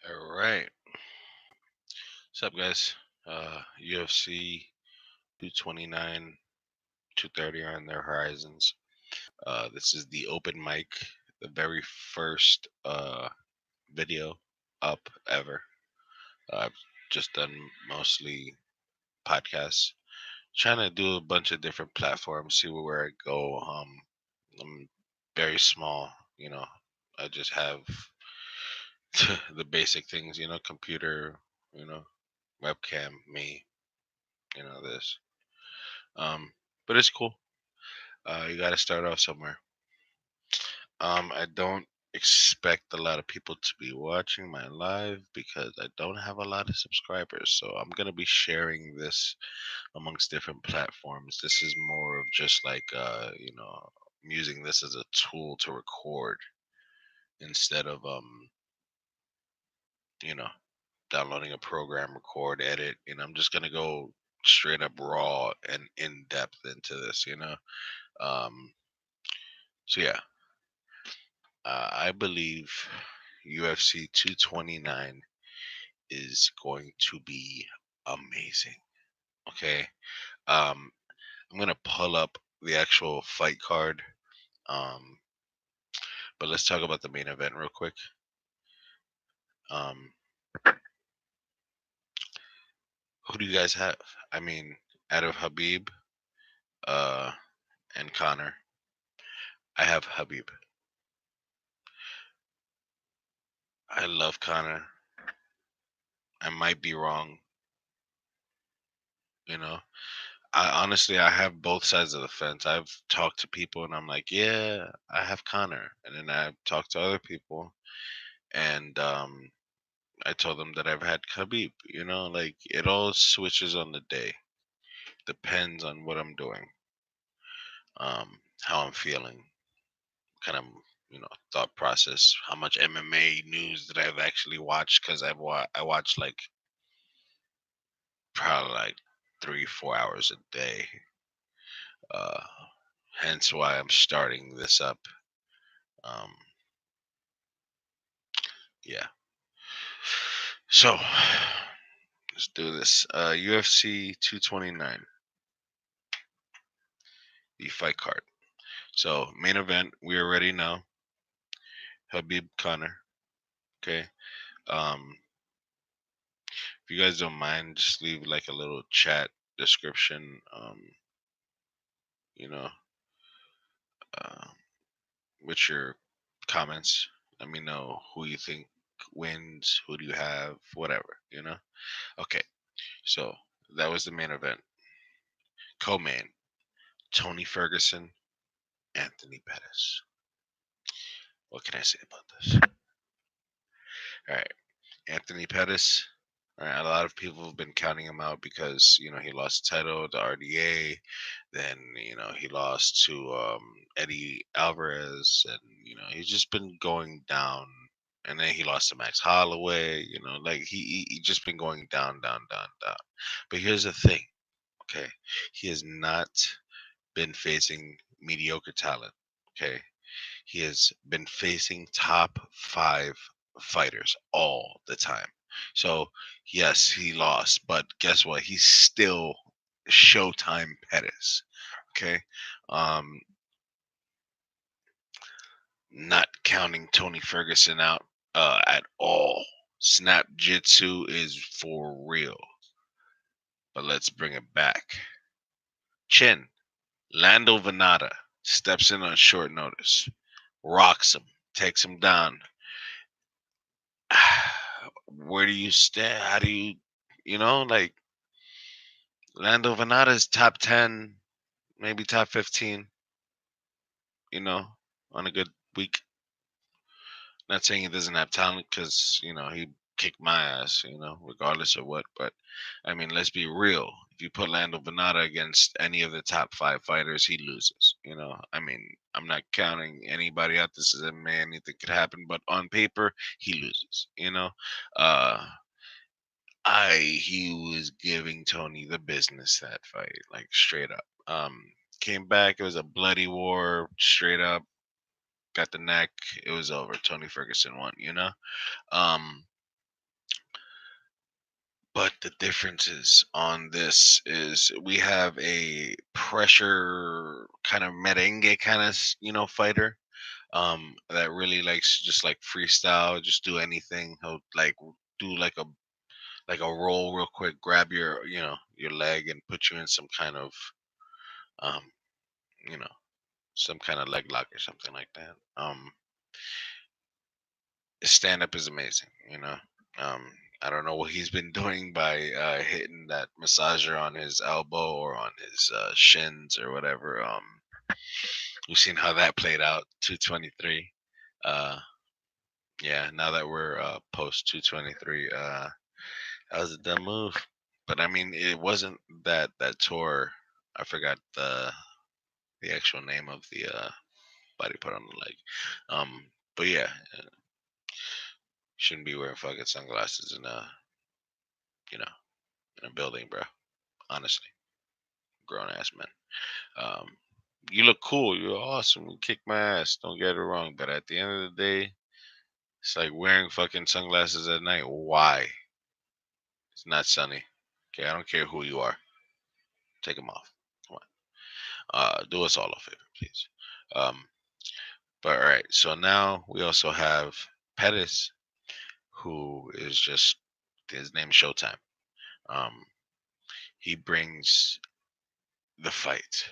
All right. What's up, guys? UFC 229, 230 are on their horizons. This is the open mic, the very first video up ever. I've just done mostly podcasts, trying to do a bunch of different platforms, see where I go. I'm very small, you know. I just have the basic things, computer, you know, webcam, me, this. Um, but it's cool. You got to start off somewhere. I don't expect a lot of people to be watching my live because I don't have a lot of subscribers. So I'm gonna be sharing this amongst different platforms. This is more of just like I'm using this as a tool to record instead of you know, downloading a program, record, edit. I'm just gonna go straight up raw and in depth into this. Um, so yeah, I believe UFC 229 is going to be amazing. Okay. Um, I'm gonna pull up the actual fight card. Um, but let's talk about the main event real quick. Um, who do you guys have? I mean, out of Habib, uh, and Connor, I have Habib. I love Connor. I might be wrong, you know. I have both sides of the fence. I've talked to people and I'm like, yeah, I have Connor, and then I've talked to other people and I told them that I've had Khabib. Like it all switches on the day. Depends on what I'm doing, how I'm feeling, kind of thought process, how much MMA news that I've actually watched because I watch like probably like 3 4 hours a day. Uh, Hence why I'm starting this up. Um, yeah. So let's do this. UFC 229, the fight card. So main event, we already know Habib Connor. Okay. Um, if you guys don't mind, just leave like a little chat description. You know, uh, with your comments. Let me know who you think wins. Who do you have? Whatever. Okay. So that was the main event. Co-main: Tony Ferguson, Anthony Pettis. What can I say about this? All right, Anthony Pettis. All right, a lot of people have been counting him out because he lost the title to RDA, then he lost to Eddie Alvarez, and he's just been going down, and then he lost to Max Holloway. Like he just been going down, down, down, down. But here's the thing, okay? He has not been facing mediocre talent. Okay, he has been facing top five fighters all the time. So, yes, he lost, but guess what? He's still Showtime Pettis. Okay. Um, Not counting Tony Ferguson out at all. Snap Jitsu is for real. But let's bring it back. Chin. Lando Venata steps in on short notice, rocks him, takes him down. Where do you stand? How do like Lando Venata is top 10, maybe top 15, you know, on a good week. Not saying he doesn't have talent because, he kicked my ass, regardless of what. But, I mean, let's be real. If you put Lando Venata against any of the top five fighters, he loses. I mean, I'm not counting anybody out. This is a man, anything could happen. But on paper, he loses. Uh, he was giving Tony the business that fight, like straight up. Came back, it was a bloody war, straight up, got the neck, it was over. Tony Ferguson won. Um, But the differences on this is we have a pressure kind of merengue kind of fighter, that really likes to just like freestyle, just do anything. He'll like do like a roll real quick, grab your your leg and put you in some kind of um you know some kind of leg lock or something like that. His stand up is amazing. Um, I don't know what he's been doing by hitting that massager on his elbow or on his shins or whatever. We've seen how that played out. 223. Uh, yeah, now that we're post 223, that was a dumb move. But I mean, it wasn't that tour. I forgot the actual name of the body put on the leg. But yeah, shouldn't be wearing fucking sunglasses in you know a building, bro. Honestly, grown ass men. Um, you look cool. You're awesome. You kick my ass. Don't get it wrong. But at the end of the day, it's like wearing fucking sunglasses at night. Why? It's not sunny. Okay, I don't care who you are. Take them off. Come on. Do us all a favor, please. Um, but all right. So now we also have Pettis, who is just his name is Showtime. Um, he brings the fight.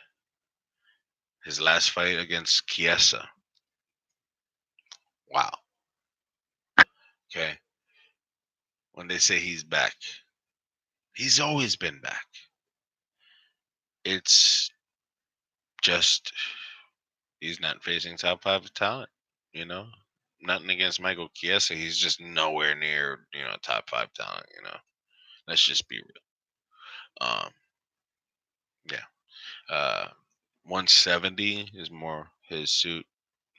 His last fight against Chiesa. Wow. Okay. When they say he's back, he's always been back. It's just he's not facing top five talent, you know? Nothing against Michael Chiesa. He's just nowhere near, top five talent. Let's just be real. Um, yeah. Uh 170 is more his suit,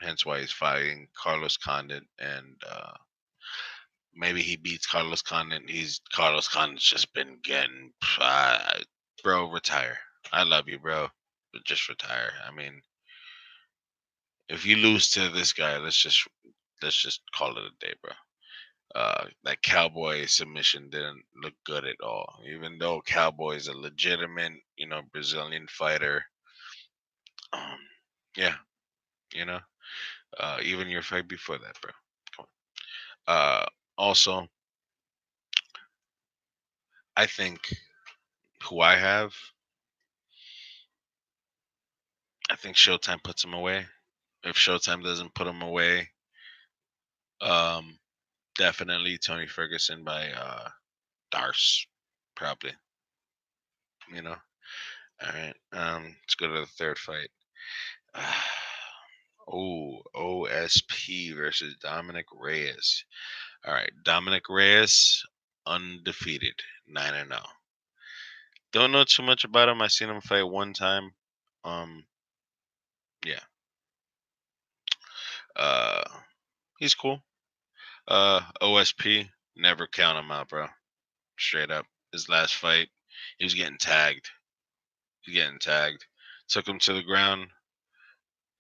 hence why he's fighting Carlos Condit and maybe he beats Carlos Condit. Carlos Condit's just been getting bro, retire. I love you, bro. But just retire. I mean, if you lose to this guy, let's just call it a day, bro. That Cowboy submission didn't look good at all. Even though Cowboy is a legitimate, Brazilian fighter. Um, yeah, you know. Even your fight before that, bro. Come on. Also, I think who I think Showtime puts him away. If Showtime doesn't put him away, um, definitely Tony Ferguson by Darce, probably. You know. All right. Let's go to the third fight. Oh, OSP versus Dominic Reyes. All right, Dominic Reyes, undefeated, 9-0. Don't know too much about him. I seen him fight one time. Um, yeah. Uh, he's cool. OSP, never count him out, bro. Straight up. His last fight, he was getting tagged. Took him to the ground.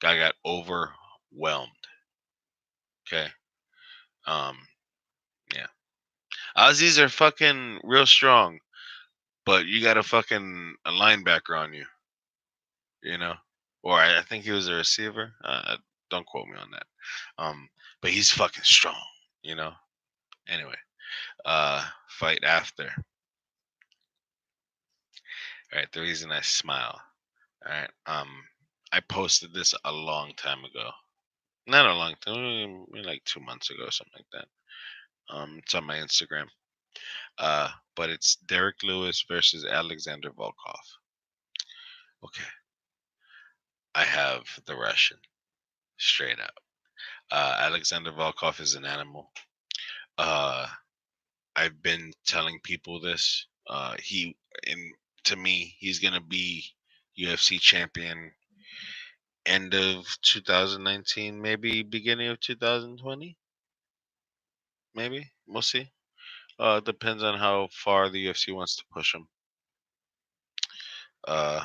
Guy got overwhelmed. Okay. Um, yeah. Aussies are fucking real strong, but you got a linebacker on you, you know? Or I think he was a receiver. Don't quote me on that. But he's fucking strong, you know? Anyway, fight after. All right, the reason I smile. All right. I posted this a long time ago. Not a long time, maybe like 2 months ago, something like that. It's on my Instagram. But it's Derek Lewis versus Alexander Volkov. Okay. I have the Russian, straight up. Alexander Volkov is an animal. Uh, I've been telling people this. To me, he's gonna be UFC champion end of 2019, maybe beginning of 2020. Maybe we'll see. It depends on how far the UFC wants to push him. Uh,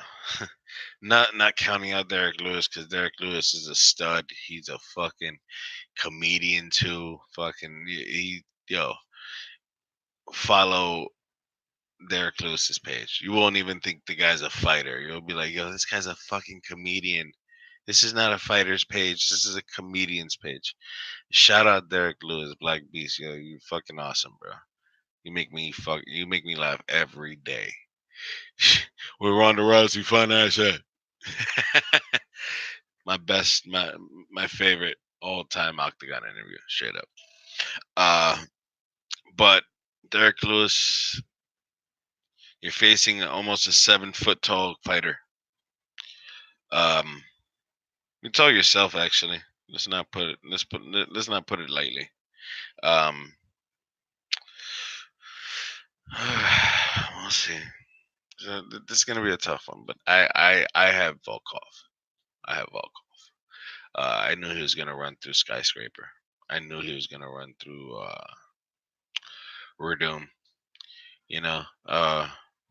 not counting out Derek Lewis because Derek Lewis is a stud. He's a fucking comedian too. Fucking yo, follow Derek Lewis's page. You won't even think the guy's a fighter. You'll be like, yo, this guy's a fucking comedian. This is not a fighter's page. This is a comedian's page. Shout out Derek Lewis, Black Beast. Yo, you fucking awesome, bro. You make me laugh every day. Where Ronda Rousey fun ass at? my best, my favorite all time Octagon interview, straight up. Uh, but Derek Lewis, you're facing almost a 7 foot tall fighter. You tell yourself actually. Let's not put it. Let's not put it lightly. Um, we'll see. So this is gonna be a tough one, but I have Volkov. I have Volkov. I knew he was gonna run through Skyscraper. I knew he was gonna run through Verdum. You know,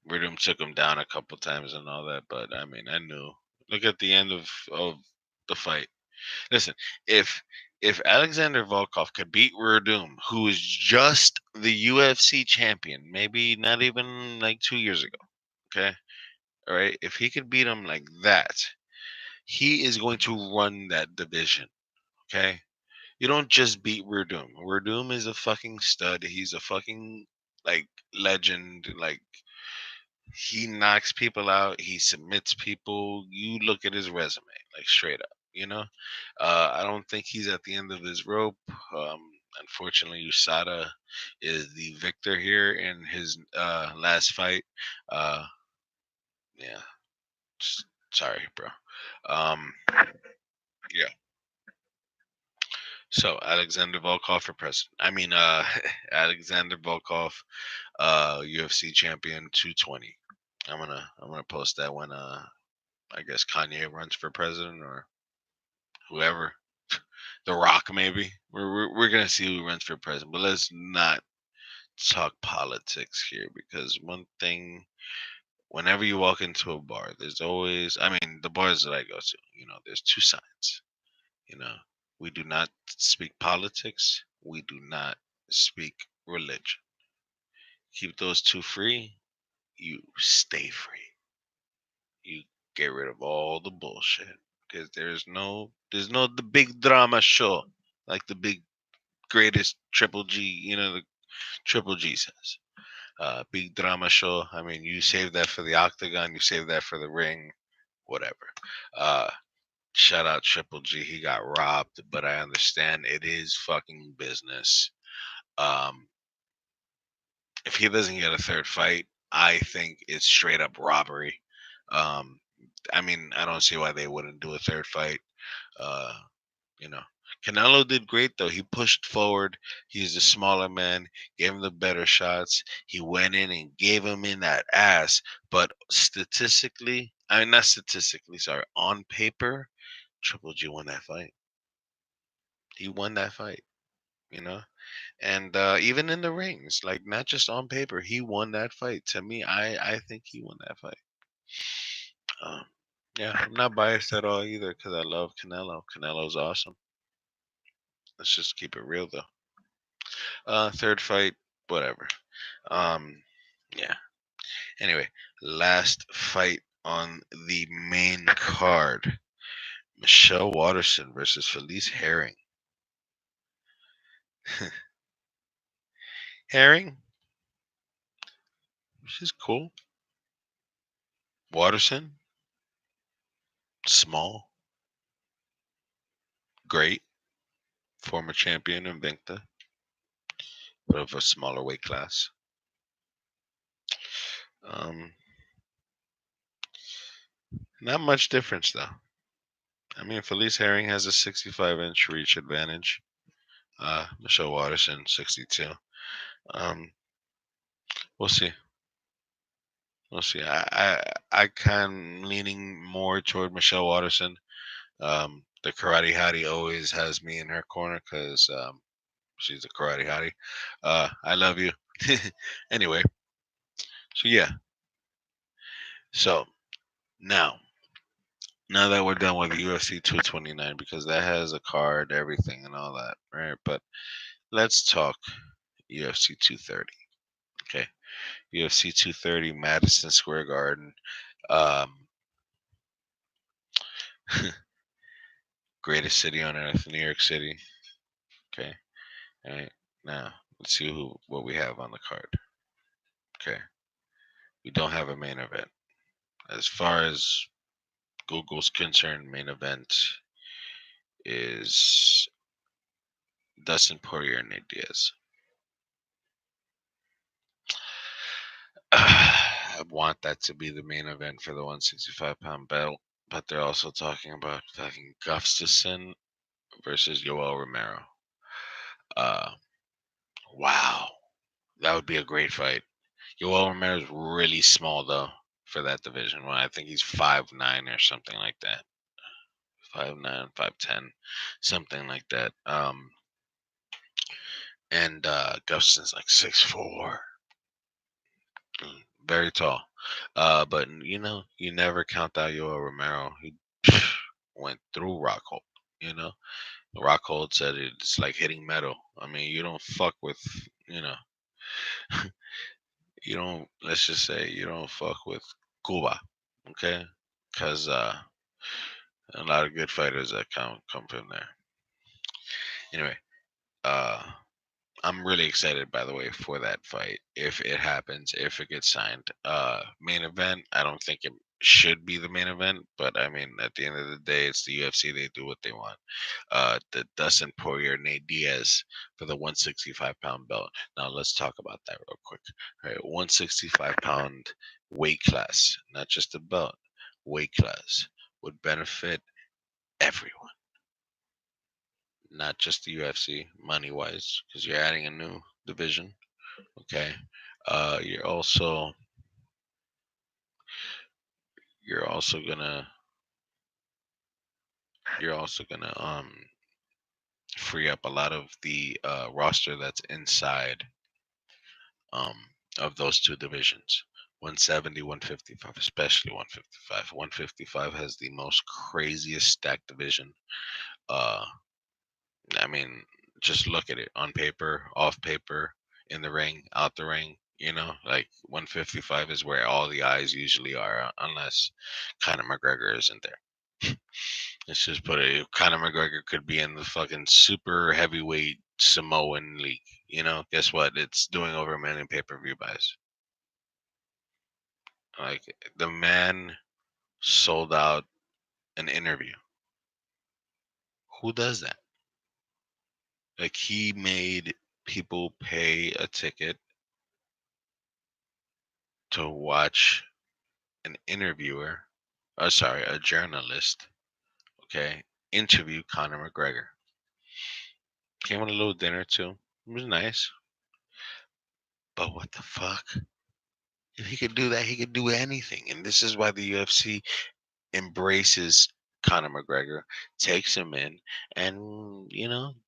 Verdum took him down a couple times and all that, but I mean, I knew. Look at the end of the fight. Listen, if if Alexander Volkov could beat Verdum, who is just the UFC champion, maybe not even like 2 years ago, okay, all right, if he could beat him like that, he is going to run that division, okay. You don't just beat Verdum. Verdum is a fucking stud. He's a fucking like legend. Like he knocks people out. He submits people. You look at his resume, like straight up. You know, I don't think he's at the end of his rope. Unfortunately, USADA is the victor here in his last fight. Uh, yeah, sorry, bro. Um, yeah. So Alexander Volkov for president. I mean, Alexander Volkov, UFC champion 220. I'm gonna post that when I guess Kanye runs for president or whoever. The Rock maybe. We're gonna see who runs for president, but let's not talk politics here because one thing. Whenever you walk into a bar, there's always. I mean, the bars that I go to, there's two signs. You know, we do not speak politics. We do not speak religion. Keep those two free. You stay free. You get rid of all the bullshit because there's no the big drama show like the big greatest Triple G. The Triple G says. Big drama show. I mean, you save that for the octagon. You save that for the ring. Whatever. Uh, Shout out Triple G. He got robbed, but I understand it is fucking business. Um, if he doesn't get a third fight, I think it's straight up robbery. Um, I mean, I don't see why they wouldn't do a third fight. Uh, you know, Canelo did great though. He pushed forward. He's the smaller man, gave him the better shots. He went in and gave him in that ass. But statistically, I mean, not statistically, sorry, on paper, Triple G won that fight. He won that fight, you know? And even in the rings, like not just on paper, he won that fight. To me, I think he won that fight. Um, yeah, I'm not biased at all either because I love Canelo. Canelo's awesome. Let's just keep it real though. Third fight, whatever. Um, yeah. Anyway, last fight on the main card: Michelle Watterson versus Felice Herring. Herring, she's cool. Watterson, small, great, former champion Invicta, but of a smaller weight class. Um, Not much difference though. I mean, Felice Herring has a 65-inch reach advantage. Michelle Watterson 62. Um, we'll see. We'll see. I kind leaning more toward Michelle Watterson. The karate hottie always has me in her corner because she's a karate hottie. I love you. Anyway, so yeah. So now, now that we're done with UFC 229, because that has a card, everything, and all that, right? But let's talk UFC 230. Okay. UFC 230, Madison Square Garden. Um, greatest city on earth, New York City. Okay. All right. Now let's see what we have on the card. Okay. We don't have a main event. As far as Google's concerned, main event is Dustin Poirier and Nate Diaz. I want that to be the main event for the 165-pound belt, but they're also talking about fucking Gustafsson versus Yoel Romero. Uh, wow, that would be a great fight. Yoel Romero's really small though for that division. Well, I think he's 5'9" or something like that. 5'9", 5'10", something like that. And Gustafsson's like 6'4". Very tall. But you never count out Yoel Romero. He went through Rockhold. You know, Rockhold said it's like hitting metal. I mean, you don't fuck with, you know, you don't. Let's just say you don't fuck with Cuba, okay? Because a lot of good fighters that come from there. Anyway, uh, I'm really excited, by the way, for that fight. If it happens, if it gets signed, main event. I don't think it should be the main event, but I mean, at the end of the day, it's the UFC. They do what they want. The Dustin Poirier, Nate Diaz for the 165-pound belt. Now let's talk about that real quick. All right, 165-pound weight class, not just the belt, weight class would benefit everyone, not just the UFC, money wise, because you're adding a new division. Okay. Uh, you're also you're also gonna you're also gonna free up a lot of the roster that's inside um of those two divisions. 170, 155, especially 155. 155 has the most craziest stacked division. Uh I mean, just look at it on paper, off paper, in the ring, out the ring. Like 155 is where all the eyes usually are, unless Conor McGregor isn't there. Let's just put it. Conor McGregor could be in the fucking super heavyweight Samoan league. Guess what? It's doing over a million pay-per-view buys. Like the man sold out an interview. Who does that? Like he made people pay a ticket to watch an interviewer, sorry, a journalist, okay, interview Conor McGregor. Came on a little dinner too. It was nice. But what the fuck? If he could do that, he could do anything. And this is why the UFC embraces Conor McGregor, takes him in, and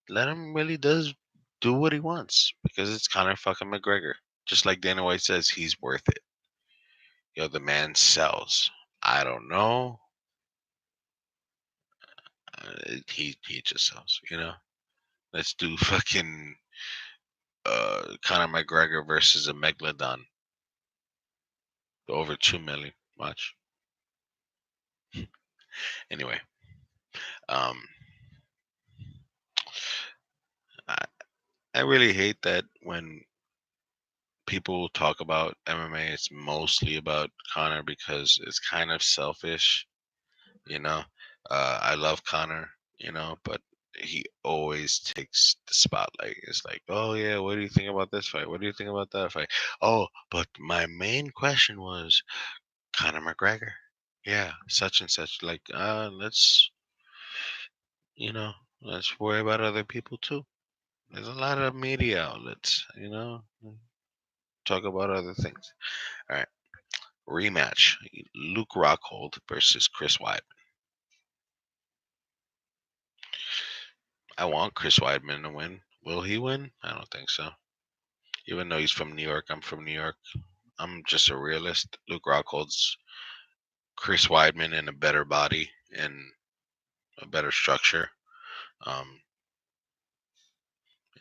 let him really does do what he wants because it's Conor fucking McGregor. Just like Dana White says, he's worth it. The man sells. I don't know. He just sells. Let's do fucking Conor McGregor versus a Megalodon. Over 2 million. Watch. Anyway, um, I I really hate that when people talk about MMA, it's mostly about Conor because it's kind of selfish. You know, I love Conor. But he always takes the spotlight. It's like, oh yeah, what do you think about this fight? What do you think about that fight? Oh, but my main question was Conor McGregor. Yeah, such and such. Like, you know, let's worry about other people too. There's a lot of media outlets, talk about other things. All right, rematch: Luke Rockhold versus Chris Weidman. I want Chris Weidman to win. Will he win? I don't think so. Even though he's from New York, I'm from New York. I'm just a realist. Luke Rockhold's Chris Weidman in a better body and a better structure. Um,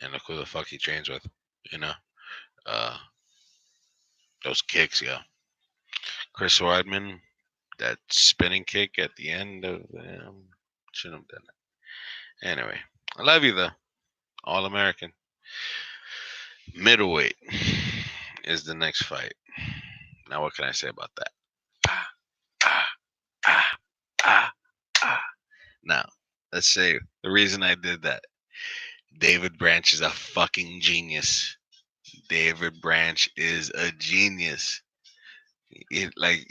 and look who the fuck he trains with. You know. Uh, Those kicks, yeah. Chris Weidman, that spinning kick at the end of shouldn't have done it. Anyway, I love you though. All American. Middleweight is the next fight. Now, what can I say about that? Ah, ah, ah, ah, ah. Now, let's say the reason I did that. David Branch is a fucking genius. David Branch is a genius. It like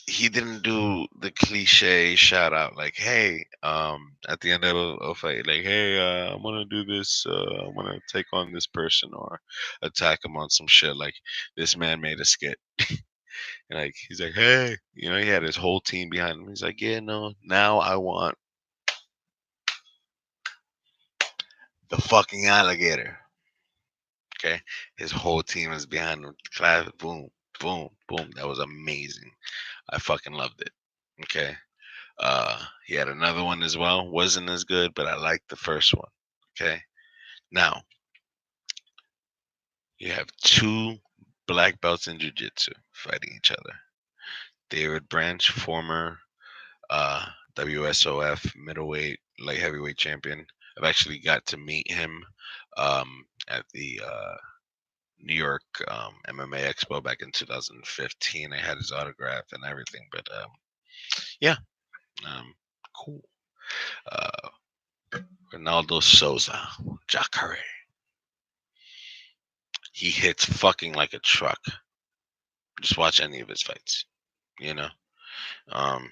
he didn't do the cliche shout out like, hey, at the end of a fight, like, hey, I'm gonna do this, I'm gonna take on this person or attack him on some shit. Like this man made a skit. And like he's like, hey, he had his whole team behind him. He's like, yeah, no, now I want the fucking alligator. Okay, his whole team is behind him. Clap, boom, boom, boom. That was amazing. I fucking loved it. Okay. He had another one as well. Wasn't as good, but I liked the first one. Okay. Now you have two black belts in jiu-jitsu fighting each other. David Branch, former uh, WSOF middleweight light heavyweight champion. I've actually got to meet him at the New York MMA Expo back in 2015. I had his autograph and everything, but yeah, um, cool. Uh, Ronaldo Souza, Jacare. He hits fucking like a truck. Just watch any of his fights. You know, um,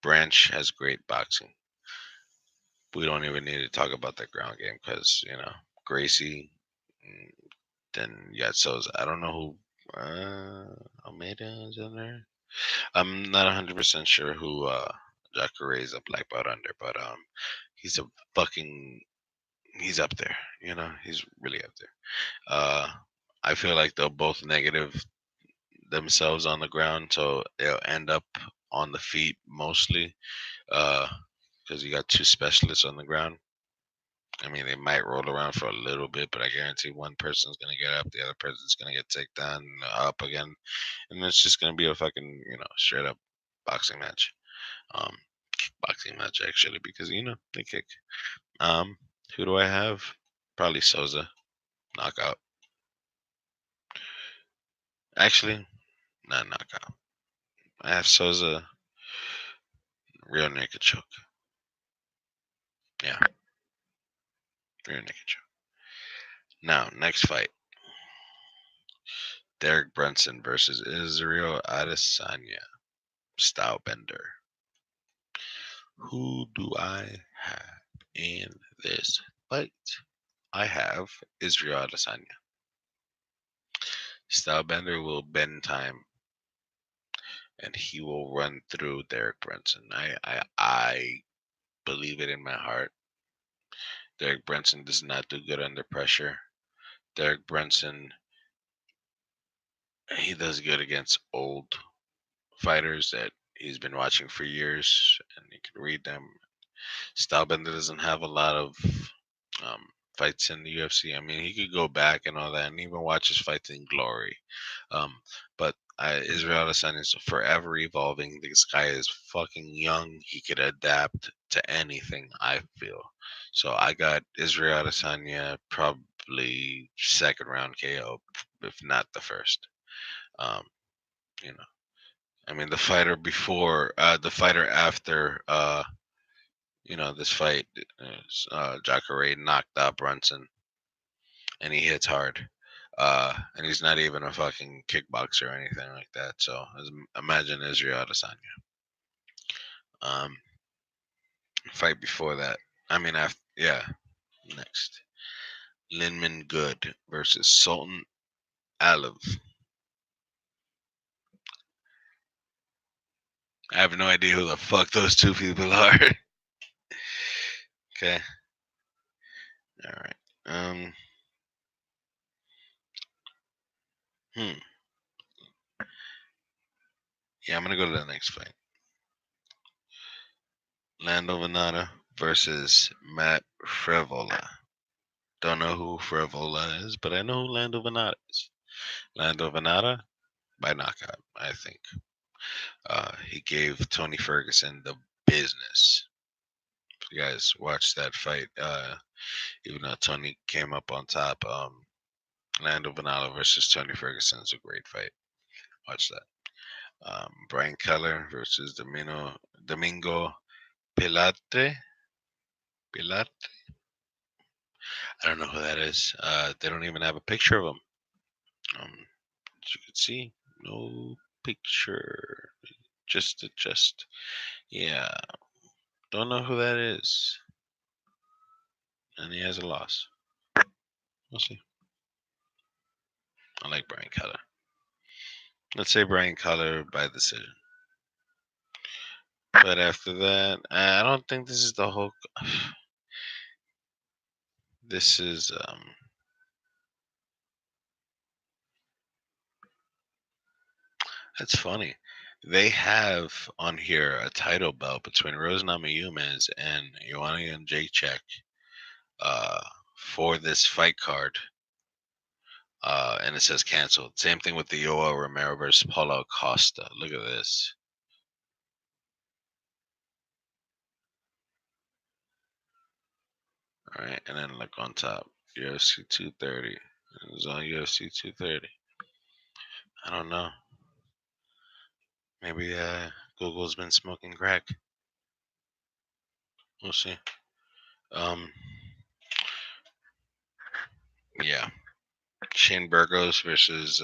Branch has great boxing. We don't even need to talk about that ground game because Gracie. mm, Then you got Souza. I don't know who Almeida is in there. I'm not 100% sure who Jacare is a black belt under, but he's a fucking he's up there. He's really up there. Uh, I feel like they'll both negative themselves on the ground, so they'll end up on the feet mostly. Because you got two specialists on the ground. I mean, they might roll around for a little bit, but I guarantee one person's gonna get up, the other person's gonna get taken down, up again, and it's just gonna be a fucking straight up boxing match, um, boxing match actually, because they kick. Um, who do I have? Probably Souza, knockout. Actually, not knockout. I have Souza, real naked choke. Yeah, real naked choke. Now, next fight. Derek Brunson versus Israel Adesanya. Stylebender. Who do I have in this fight? I have Israel Adesanya. Stylebender will bend time and he will run through Derek Brunson. I believe it in my heart. Derek Brunson does not do good under pressure. Derek Brunson, he does good against old fighters that he's been watching for years and he can read them. Stylebender doesn't have a lot of um, fights in the UFC. I mean, he could go back and all that, and even watch his fights in Glory. But Israel Adesanya is forever evolving. This guy is fucking young. He could adapt to anything. I feel so. I got Israel Adesanya probably second round KO, if not the first. Um, you know, I mean, the fighter after this fight, Jacare knocked out Brunson, and he hits hard. And he's not even a fucking kickboxer or anything like that. So imagine Israel Adesanya. Um, fight before that. I mean, after next Linman Good versus Sultan Aliv. I have no idea who the fuck those two people are. Okay. All right. Um. Hmm. Yeah, I'm gonna go to the next fight. Lando Venata versus Matt Frevola. Don't know who Frivola is, but I know who Lando Venata is. Lando Venata by knockout, I think. He gave Tony Ferguson the business. If you guys watched that fight, even though Tony came up on top, Lando Venata versus Tony Ferguson is a great fight. Watch that. Brian Keller versus Domingo Pilate. Pilate. I don't know who that is. They don't even have a picture of him. As you can see, no picture. Just. Yeah. Don't know who that is. And he has a loss. We'll see. I like Brian Keller. Let's say Brian Keller by decision. But after that, I don't think this is the whole. This is That's funny. They have on here a title belt between Rose Namajunas and Joanna Jacek uh, for this fight card. And it says canceled. Same thing with the Yoel Romero versus Paulo Costa. Look at this. All right, and then look on top, UFC 230. It was on UFC 230. I don't know. Maybe Google's been smoking crack. We'll see. Um, yeah. Shane Burgos versus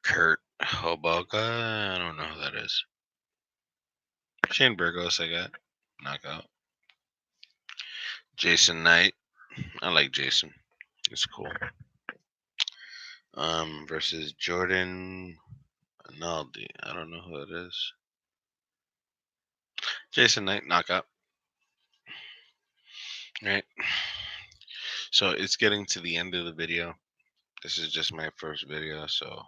Kurt Hoboka. I don't know who that is. Shane Burgos, I got knockout. Jason Knight. I like Jason. It's cool. Versus Jordan Naldi. I don't know who that is. Jason Knight knockout. Right. So it's getting to the end of the video. This is just my first video, so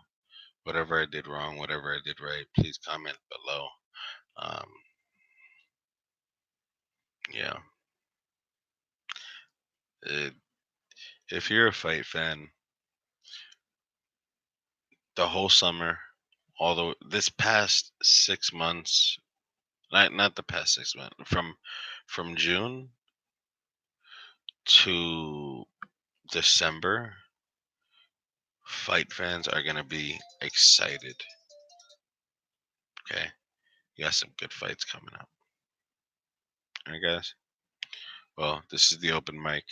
whatever I did wrong, whatever I did right, please comment below. Um, yeah. If you're a fight fan, the whole summer, although this past 6 months, not the past 6 months, from June to December, fight fans are gonna be excited. Okay, you got some good fights coming up. All right, guys. Well, this is the open mic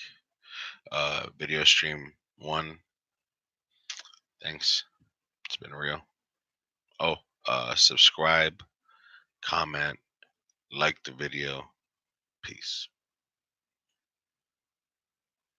video stream 1. Thanks. It's been real. Oh, subscribe, comment, like the video. Peace.